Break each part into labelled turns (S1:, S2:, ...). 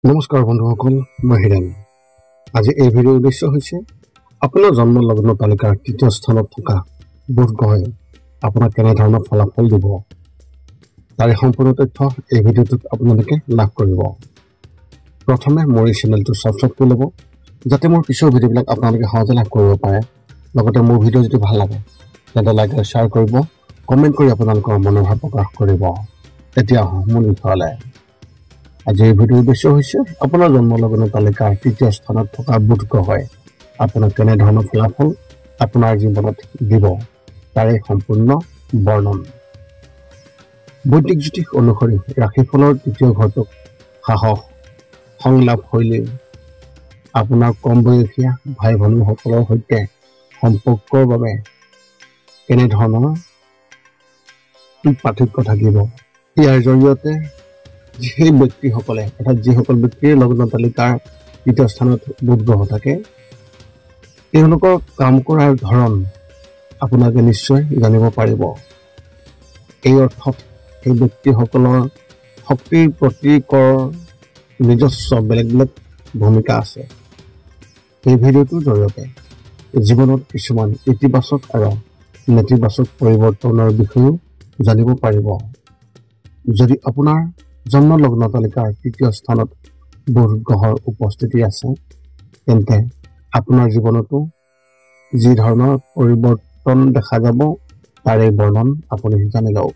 S1: নমস্কাৰ বন্ধুসকল, মই হিৰেন। আজি এই ভিডিঅ'ৰ উদ্দেশ্য হৈছে আপোনাৰ জন্ম লগ্ন তালিকাৰ তৃতীয় স্থানত থকা বুধ গ্ৰহে আপোনাক কেনেধৰণৰ ফলাফল দিব, তাৰে সম্পূৰ্ণ তথ্য এই ভিডিঅ'টোত আপোনালোকে লাভ কৰিব। প্ৰথমে মোৰ এই চেনেলটো ছাবস্ক্ৰাইব কৰি ল'ব, যাতে মোৰ পিছৰ ভিডিঅ'বিলাক আপোনালোকে সহজে লাভ কৰিব পাৰে। লগতে মোৰ ভিডিঅ' যদি ভাল লাগে তেন্তে লাইক আৰু শ্বেয়াৰ কৰিব, কমেণ্ট কৰি আপোনালোকৰ মনোভাৱ প্ৰকাশ কৰিব। এতিয়া মোৰ বিষয়লৈ। আজি এই ভিডিঅ'ৰ উদ্দেশ্য হৈছে আপোনাৰ জন্ম লগ্ন তালিকাৰ তৃতীয় স্থানত থকা বুধ গ্ৰহে আপোনাক কেনেধৰণৰ ফলাফল আপোনাৰ জীৱনত দিব, তাৰে সম্পূৰ্ণ বৰ্ণন। বৈদিক জ্যোতিষ অনুসৰি ৰাশিফলৰ তৃতীয় ঘৰটোক সাহস, সংলাপ শৈলী, আপোনাৰ কম বয়সীয়া ভাই ভনীসকলৰ সৈতে সম্পৰ্কৰ বাবে কেনেধৰণৰ পাৰ্থক্য থাকিব। ইয়াৰ জৰিয়তে সেই ব্যক্তিসকলে অৰ্থাৎ যিসকল ব্যক্তিৰ লগ্ন তালিকাৰ তৃতীয় স্থানত বুধ গ্ৰহ থাকে, তেওঁলোকৰ কাম কৰাৰ ধৰণ আপোনালোকে নিশ্চয় জানিব পাৰিব। এই অৰ্থত সেই ব্যক্তিসকলৰ শক্তিৰ প্ৰতীকৰ নিজস্ব বেলেগ বেলেগ ভূমিকা আছে। এই ভিডিঅ'টোৰ জৰিয়তে জীৱনত কিছুমান ইতিবাচক আৰু নেতিবাচক পৰিৱৰ্তনৰ বিষয়েও জানিব পাৰিব। যদি আপোনাৰ জন্ম লগ্ন তালিকাৰ তৃতীয় স্থানত বুধ গ্ৰহৰ উপস্থিতি আছে, তেন্তে আপোনাৰ জীৱনতো যি ধৰণৰ পৰিৱৰ্তন দেখা যাব, তাৰে বৰ্ণন আপুনি জানি লওক।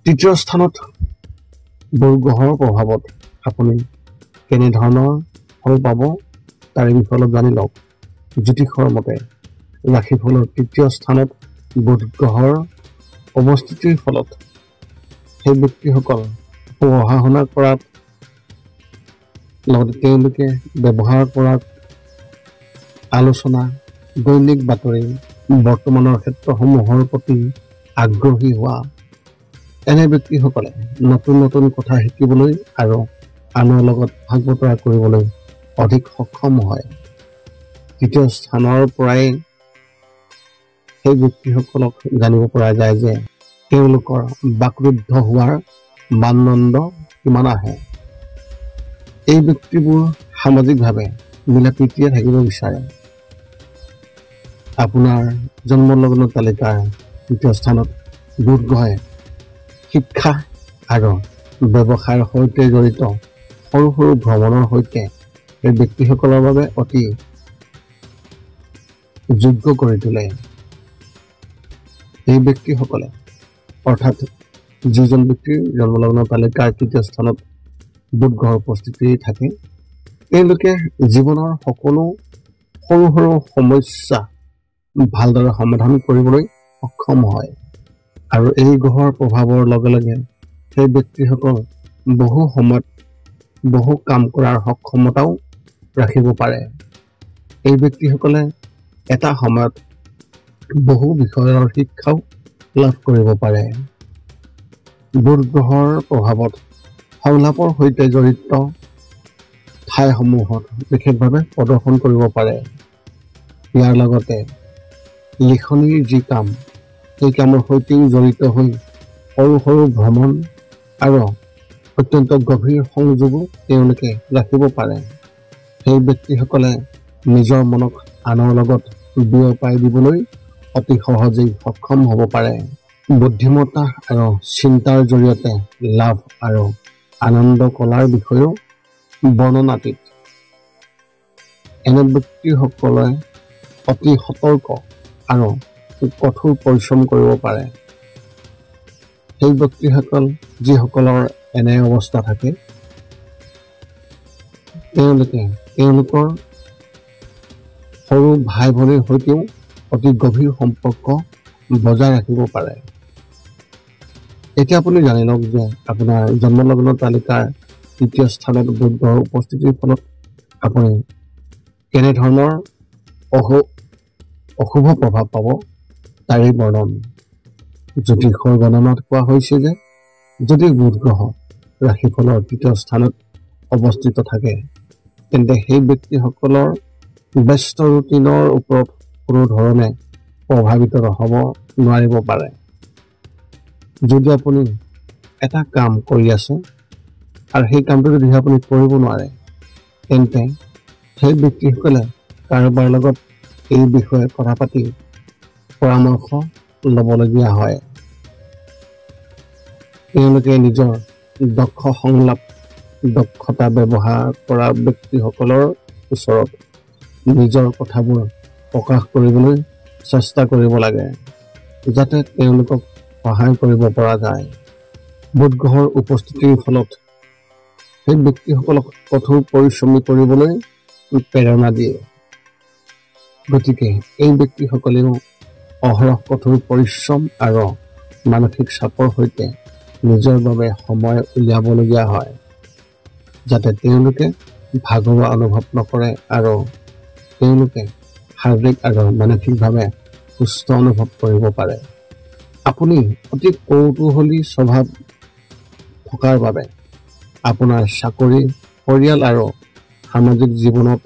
S1: তৃতীয় স্থানত বুধ গ্ৰহৰ প্ৰভাৱত আপুনি কেনেধৰণৰ ফল পাব, তাৰে বিষয়ে অলপ জানি লওক। জ্যোতিষৰ মতে ৰাশিফলৰ তৃতীয় স্থানত বুধ গ্ৰহৰ অৱস্থিতিৰ ফলত সেই ব্যক্তিসকল পঢ়া শুনা কৰাত, লগতে তেওঁলোকে ব্যৱহাৰ কৰাত, আলোচনা, দৈনিক বাতৰি, বৰ্তমানৰ ক্ষেত্ৰসমূহৰ প্ৰতি আগ্ৰহী হোৱা, এনে ব্যক্তিসকলে নতুন নতুন কথা শিকিবলৈ আৰু আনৰ লগত ভাগ বতৰা কৰিবলৈ অধিক সক্ষম হয়। তৃতীয় স্থানৰ পৰাই সেই ব্যক্তিসকলক জানিব পৰা যায় যে তেওঁলোকৰ বাকৰুদ্ধ হোৱাৰ মানদণ্ড কিমান আহে। এই ব্যক্তিবোৰ সামাজিকভাৱে মিলা প্ৰীতিৰে থাকিব বিচাৰে। আপোনাৰ জন্ম লগ্ন তালিকাৰ তৃতীয় স্থানত বুধ গ্ৰহে শিক্ষা আৰু ব্যৱসায়ৰ সৈতে জড়িত সৰু সৰু ভ্ৰমণৰ সৈতে এই ব্যক্তিসকলৰ বাবে অতি যোগ্য কৰি তোলে। এই ব্যক্তিসকলে অৰ্থাৎ যিজন ব্যক্তিৰ জন্মলগ্ন তালিকাৰ তৃতীয় স্থানত বুধ গ্ৰহৰ উপস্থিতি থাকে, তেওঁলোকে জীৱনৰ সকলো সৰু সৰু সমস্যা ভালদৰে সমাধান কৰিবলৈ সক্ষম হয়। আৰু এই গ্ৰহৰ প্ৰভাৱৰ লগে লগে সেই ব্যক্তিসকল বহু সময়ত বহু কাম কৰাৰ সক্ষমতাও ৰাখিব পাৰে। এই ব্যক্তিসকলে এটা সময়ত বহু বিষয়ৰ শিক্ষাও লাভ কৰিব পাৰে। বুধ গ্ৰহৰ প্ৰভাৱত সংলাপৰ সৈতে জড়িত ঠাইসমূহত বিশেষভাৱে প্ৰদৰ্শন কৰিব পাৰে। ইয়াৰ লগতে লিখনিৰ যি কাম, সেই কামৰ সৈতেও জড়িত হৈ সৰু সৰু ভ্ৰমণ আৰু অত্যন্ত গভীৰ সংযোগো তেওঁলোকে ৰাখিব পাৰে। সেই ব্যক্তিসকলে নিজৰ মনক আনৰ লগত বিয়পাই দিবলৈ অতি সহজেই সক্ষম হ'ব পাৰে। বুদ্ধিমত্তা আৰু চিন্তাৰ জৰিয়তে লাভ আৰু আনন্দ কলাৰ বিষয়েও বৰ্ণনাতীত। এনে ব্যক্তিসকলে অতি সতৰ্ক আৰু কঠোৰ পৰিশ্ৰম কৰিব পাৰে। সেই ব্যক্তিসকল যিসকলৰ এনে অৱস্থা থাকে, তেওঁলোকে তেওঁলোকৰ সৰু ভাই ভনীৰ সৈতেও অতি গভীৰ সম্পৰ্ক বজাই ৰাখিব পাৰে। এতিয়া আপুনি জানি লওক যে আপোনাৰ জন্মলগ্ন তালিকাৰ তৃতীয় স্থানত বুধ গ্ৰহৰ উপস্থিতিৰ ফলত আপুনি কেনেধৰণৰ অশুভ প্ৰভাৱ পাব, তাৰেই বৰ্ণন। জ্যোতিষৰ গণনাত কোৱা হৈছে যে যদি বুধ গ্ৰহ ৰাশিফলৰ তৃতীয় স্থানত অৱস্থিত থাকে, তেন্তে সেই ব্যক্তিসকলৰ ব্যস্ত ৰুটিনৰ ওপৰত কোনো ধৰণে প্ৰভাৱিত হ'ব নোৱাৰিব পাৰে। যদি আপুনি এটা কাম কৰি আছে আৰু সেই কামটো যদি আপুনি কৰিব নোৱাৰে তেন্তে সেই ব্যক্তিসকলে কাৰোবাৰ লগত এই বিষয়ে কথা পাতি পৰামৰ্শ ল'বলগীয়া হয়। তেওঁলোকে নিজৰ দক্ষ সংলাপ দক্ষতা ব্যৱহাৰ কৰা ব্যক্তিসকলৰ ওচৰত নিজৰ কথাবোৰ প্ৰকাশ কৰিবলৈ চেষ্টা কৰিব লাগে, যাতে তেওঁলোকক সহায় কৰিব পৰা যায়। বুধ গ্ৰহৰ উপস্থিতিৰ ফলত সেই ব্যক্তিসকলক কঠোৰ পৰিশ্ৰমী কৰিবলৈ প্ৰেৰণা দিয়ে। গতিকে এই ব্যক্তিসকলেও অহৰহ কঠোৰ পৰিশ্ৰম আৰু মানসিক চাপৰ সৈতে নিজৰ বাবে সময় উলিয়াবলগীয়া হয়, যাতে তেওঁলোকে ভাগৰুৱা অনুভৱ নকৰে আৰু তেওঁলোকে শাৰীৰিক আৰু মানসিকভাৱে সুস্থ অনুভৱ কৰিব পাৰে। আপুনি অতি কৌতূহলী স্বভাৱ থকাৰ বাবে আপোনাৰ চাকৰি, পৰিয়াল আৰু সামাজিক জীৱনত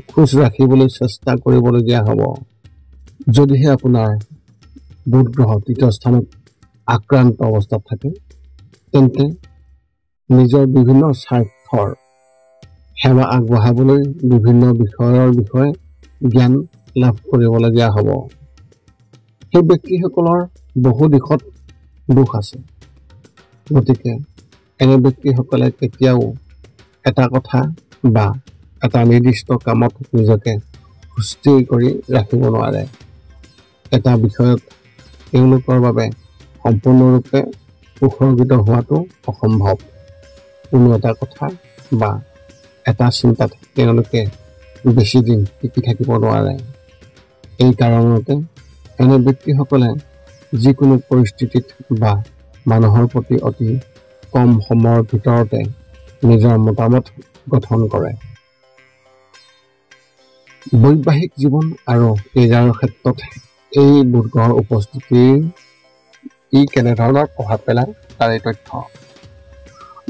S1: খোজ ৰাখিবলৈ চেষ্টা কৰিবলগীয়া হ'ব। যদিহে আপোনাৰ বুধ গ্ৰহ তৃতীয় স্থানত আক্ৰান্ত অৱস্থাত থাকে তেন্তে নিজৰ বিভিন্ন স্বাৰ্থৰ সেৱা আগবঢ়াবলৈ বিভিন্ন বিষয়ৰ বিষয়ে জ্ঞান লাভ কৰিবলগীয়া হ'ব। সেই ব্যক্তিসকলৰ বহু দিশত দোষ আছে, গতিকে এনে ব্যক্তিসকলে কেতিয়াও এটা কথা বা এটা নিৰ্দিষ্ট কামত নিজকে সুস্থিৰ কৰি ৰাখিব নোৱাৰে। এটা বিষয়ত তেওঁলোকৰ বাবে সম্পূৰ্ণৰূপে উৎসৰ্গিত হোৱাটো অসম্ভৱ। কোনো এটা কথা বা এটা চিন্তাত তেওঁলোকে বেছি দিন টিকি থাকিব নোৱাৰে। এই কাৰণতে এনে ব্যক্তিসকলে যিকোনো পৰিস্থিতিত বা মানুহৰ প্ৰতি অতি কম সময়ৰ ভিতৰতে নিজৰ মতামত গঠন কৰে। বৈবাহিক জীৱন আৰু কেৰিয়াৰৰ ক্ষেত্ৰত এই বুধ গ্ৰহৰ উপস্থিতিৰ কেনেধৰণৰ প্ৰভাৱ পেলায় তাৰ এই তথ্য।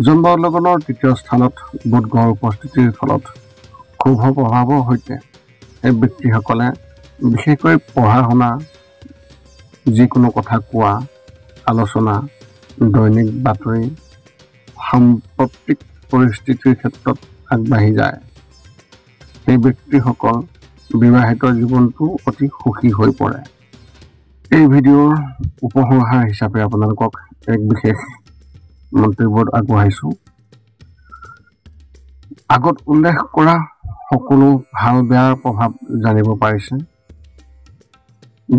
S1: জন্ম লগ্নৰ তৃতীয় স্থানত বুধ গ্ৰহৰ উপস্থিতিৰ ফলত শুভ প্ৰভাৱৰ সৈতে এই ব্যক্তিসকলে বিশেষকৈ পঢ়া শুনা, যিকোনো কথা কোৱা, আলোচনা, দৈনিক বাতৰি, সাম্প্ৰতিক পৰিস্থিতিৰ ক্ষেত্ৰত আগবাঢ়ি যায়। এই ব্যক্তিসকল বিবাহিত জীৱনটো অতি সুখী হৈ পৰে। এই ভিডিঅ'ৰ উপসংহাৰ হিচাপে আপোনালোকক এক বিশেষ মন্তব্য আগবঢ়াইছোঁ। আগত উল্লেখ কৰা সকলো ভাল বেয়াৰ প্ৰভাৱ জানিব পাৰিছে।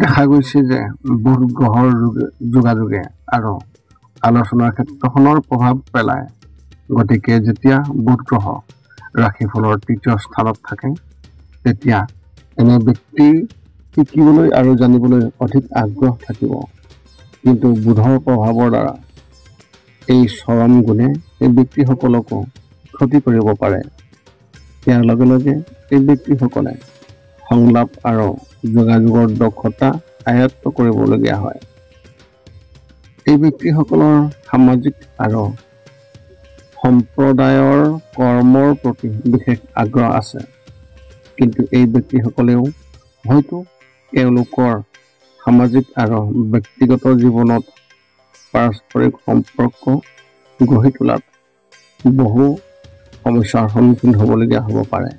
S1: দেখা গৈছে যে বুধ গ্ৰহৰ যোগাযোগে আৰু আলোচনাৰ ক্ষেত্ৰখনৰ প্ৰভাৱ পেলায়। গতিকে যেতিয়া বুধ গ্ৰহ ৰাশিফলৰ তৃতীয় স্থানত থাকে তেতিয়া এনে ব্যক্তিৰ শিকিবলৈ আৰু জানিবলৈ অধিক আগ্ৰহ থাকিব। কিন্তু বুধৰ প্ৰভাৱৰ দ্বাৰা এই চৰম গুণে এই ব্যক্তিসকলকো ক্ষতি কৰিব পাৰে। ইয়াৰ লগে লগে এই ব্যক্তিসকলে সংলাপ আৰু যোগাযোগৰ দক্ষতা আয়ত্ত কৰিবলগীয়া হয়। এই ব্যক্তিসকলৰ সামাজিক আৰু সম্প্ৰদায়ৰ কৰ্মৰ প্ৰতি বিশেষ আগ্ৰহ আছে, কিন্তু এই ব্যক্তিসকলেও হয়তো তেওঁলোকৰ সামাজিক আৰু ব্যক্তিগত জীৱনত পাৰস্পৰিক সম্পৰ্ক গঢ়ি তোলাত বহু সমস্যাৰ সন্মুখীন হ'বলগীয়া হ'ব পাৰে।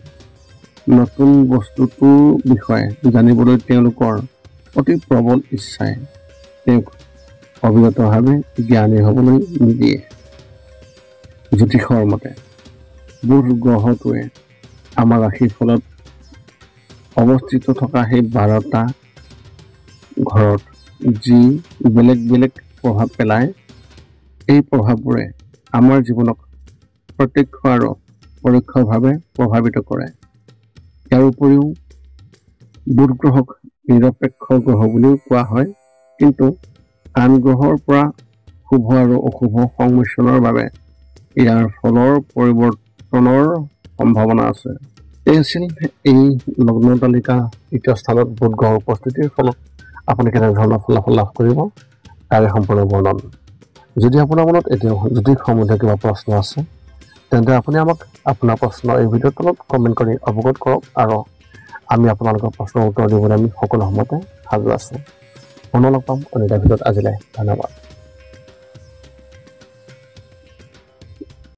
S1: নতুন বস্তুটোৰ বিষয়ে জানিবলৈ তেওঁলোকৰ অতি প্ৰবল ইচ্ছাই তেওঁক অবিৰতভাৱে জ্ঞানী হ'বলৈ নিদিয়ে। জ্যোতিষৰ মতে বুধ গ্ৰহটোৱে আমাৰ ৰাশিফলত অৱস্থিত থকা সেই 12টা ঘৰত যি বেলেগ বেলেগ প্ৰভাৱ পেলায়, এই প্ৰভাৱবোৰে আমাৰ জীৱনক প্ৰত্যক্ষ আৰু পৰোক্ষভাৱে প্ৰভাৱিত কৰে। ইয়াৰ উপৰিও বুধ গ্ৰহক নিৰপেক্ষ গ্ৰহ বুলিও কোৱা হয়, কিন্তু আন গ্ৰহৰ পৰা শুভ আৰু অশুভ সংমিশ্ৰণৰ বাবে ইয়াৰ ফলৰ পৰিৱৰ্তনৰ সম্ভাৱনা আছে। এই আছিল এই লগ্ন তালিকা তৃতীয় স্থানত বুধ গ্ৰহৰ উপস্থিতিৰ ফলত আপুনি কেনেধৰণৰ ফলাফল লাভ কৰিব তাৰে সম্পূৰ্ণ বৰ্ণন। যদি আপোনাৰ মনত এতিয়াও জ্যোতিষ সম্বন্ধীয় কিবা প্ৰশ্ন আছে তেন্তে আপুনি আমাক আপোনাৰ প্ৰশ্ন এই ভিডিঅ'ৰ তলত কমেণ্ট কৰি অৱগত কৰক আৰু আমি আপোনালোকৰ প্ৰশ্নৰ উত্তৰ দিবলৈ আমি সকলো সময়তে সাজু আছোঁ। পুনৰ লগ পাম অন্য এটা ভিডিঅ'ত। আজিলৈ ধন্যবাদ।